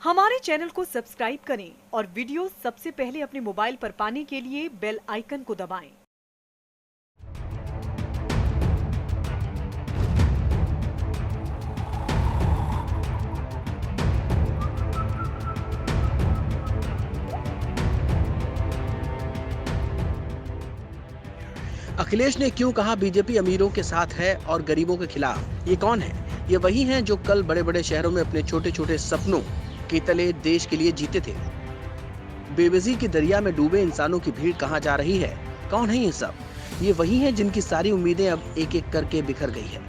हमारे चैनल को सब्सक्राइब करें और वीडियो सबसे पहले अपने मोबाइल पर पाने के लिए बेल आइकन को दबाएं। अखिलेश ने क्यों कहा बीजेपी अमीरों के साथ है और गरीबों के खिलाफ? ये कौन है? ये वही हैं जो कल बड़े बड़े शहरों में अपने छोटे छोटे सपनों के तले देश के लिए जीते थे। बेबसी के दरिया में डूबे इंसानों की भीड़ कहाँ जा रही है? कौन है ये सब? ये वही हैं जिनकी सारी उम्मीदें अब एक एक करके बिखर गई है।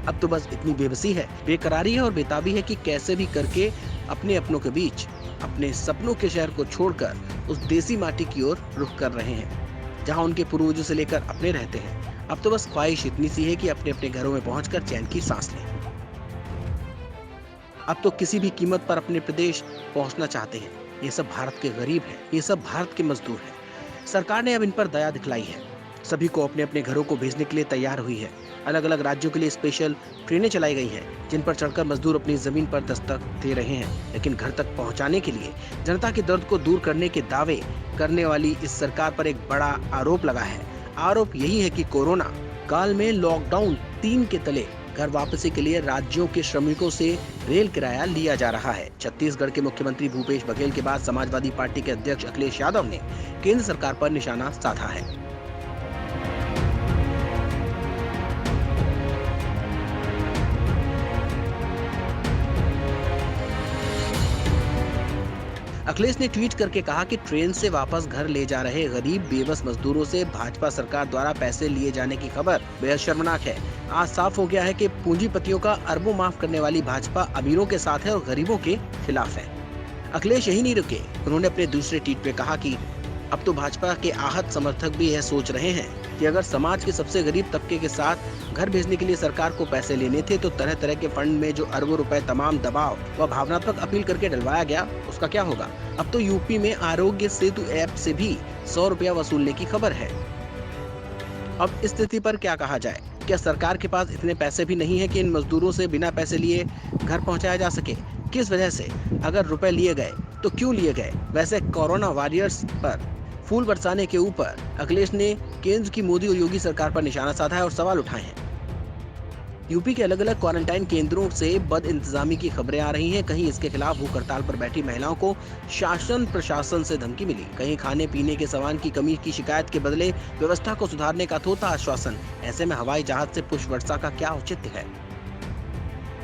अब तो बस इतनी बेबसी है, बेकरारी है और बेताबी है कि कैसे भी करके अपने अपनों के बीच अपने सपनों के शहर को छोड़कर उस देसी माटी की ओर रुख कर रहे हैं जहां उनके पूर्वजों से लेकर अपने रहते हैं। अब तो बस ख्वाहिश इतनी सी है कि अपने अपने घरों में पहुंचकर चैन की सांस लें। अब तो किसी भी कीमत पर अपने प्रदेश पहुंचना चाहते हैं। ये सब भारत के गरीब हैं, ये सब भारत के मजदूर हैं। सरकार ने अब इन पर दया दिखलाई है, सभी को अपने अपने घरों को भेजने के लिए तैयार हुई है। अलग अलग राज्यों के लिए स्पेशल ट्रेनें चलाई गई हैं, जिन पर चढ़कर मजदूर अपनी जमीन पर दस्तक दे रहे हैं। लेकिन घर तक पहुंचाने के लिए जनता के दर्द को दूर करने के दावे करने वाली इस सरकार पर एक बड़ा आरोप लगा है। आरोप यही है कि कोरोना काल में लॉकडाउन 3 के तले घर वापसी के लिए राज्यों के श्रमिकों से रेल किराया लिया जा रहा है। छत्तीसगढ़ के मुख्यमंत्री भूपेश बघेल के बाद समाजवादी पार्टी के अध्यक्ष अखिलेश यादव ने केंद्र सरकार पर निशाना साधा है। अखिलेश ने ट्वीट करके कहा कि ट्रेन से वापस घर ले जा रहे गरीब बेबस मजदूरों से भाजपा सरकार द्वारा पैसे लिए जाने की खबर बेहद शर्मनाक है। आज साफ हो गया है कि पूंजीपतियों का अरबों माफ करने वाली भाजपा अमीरों के साथ है और गरीबों के खिलाफ है। अखिलेश यही नहीं रुके, उन्होंने अपने दूसरे ट्वीट पे कहा कि अब तो भाजपा के आहत समर्थक भी यह सोच रहे हैं कि अगर समाज के सबसे गरीब तबके के साथ घर भेजने के लिए सरकार को पैसे लेने थे तो तरह तरह के फंड में जो अरबों रुपए तमाम दबाव व भावनात्मक अपील करके डलवाया गया, उसका क्या होगा? अब तो यूपी में आरोग्य सेतु ऐप से भी 100 रुपया वसूलने की खबर है। अब इस स्थिति पर क्या कहा जाए? क्या सरकार के पास इतने पैसे भी नहीं है कि इन मजदूरों से बिना पैसे लिए घर पहुंचाया जा सके? किस वजह से? अगर रुपए लिए गए तो क्यों लिए गए? वैसे कोरोना वॉरियर्स पर फूल बरसाने के ऊपर अखिलेश ने केंद्र की मोदी और योगी सरकार पर निशाना साधा है और सवाल उठाए हैं। यूपी के अलग अलग क्वारंटाइन केंद्रों से बद इंतजामी की खबरें आ रही हैं। कहीं इसके खिलाफ भूख हड़ताल पर बैठी महिलाओं को शासन प्रशासन से धमकी मिली, कहीं खाने पीने के सामान की कमी की शिकायत के बदले व्यवस्था को सुधारने का थोथा आश्वासन। ऐसे में हवाई जहाज से पुष्प वर्षा का क्या औचित्य है?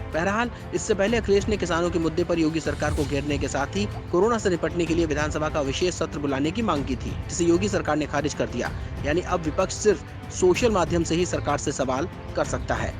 बहरहाल, इससे पहले अखिलेश ने किसानों के मुद्दे पर योगी सरकार को घेरने के साथ ही कोरोना से निपटने के लिए विधानसभा का विशेष सत्र बुलाने की मांग की थी, जिसे योगी सरकार ने खारिज कर दिया। यानी अब विपक्ष सिर्फ सोशल माध्यम से ही सरकार से सवाल कर सकता है।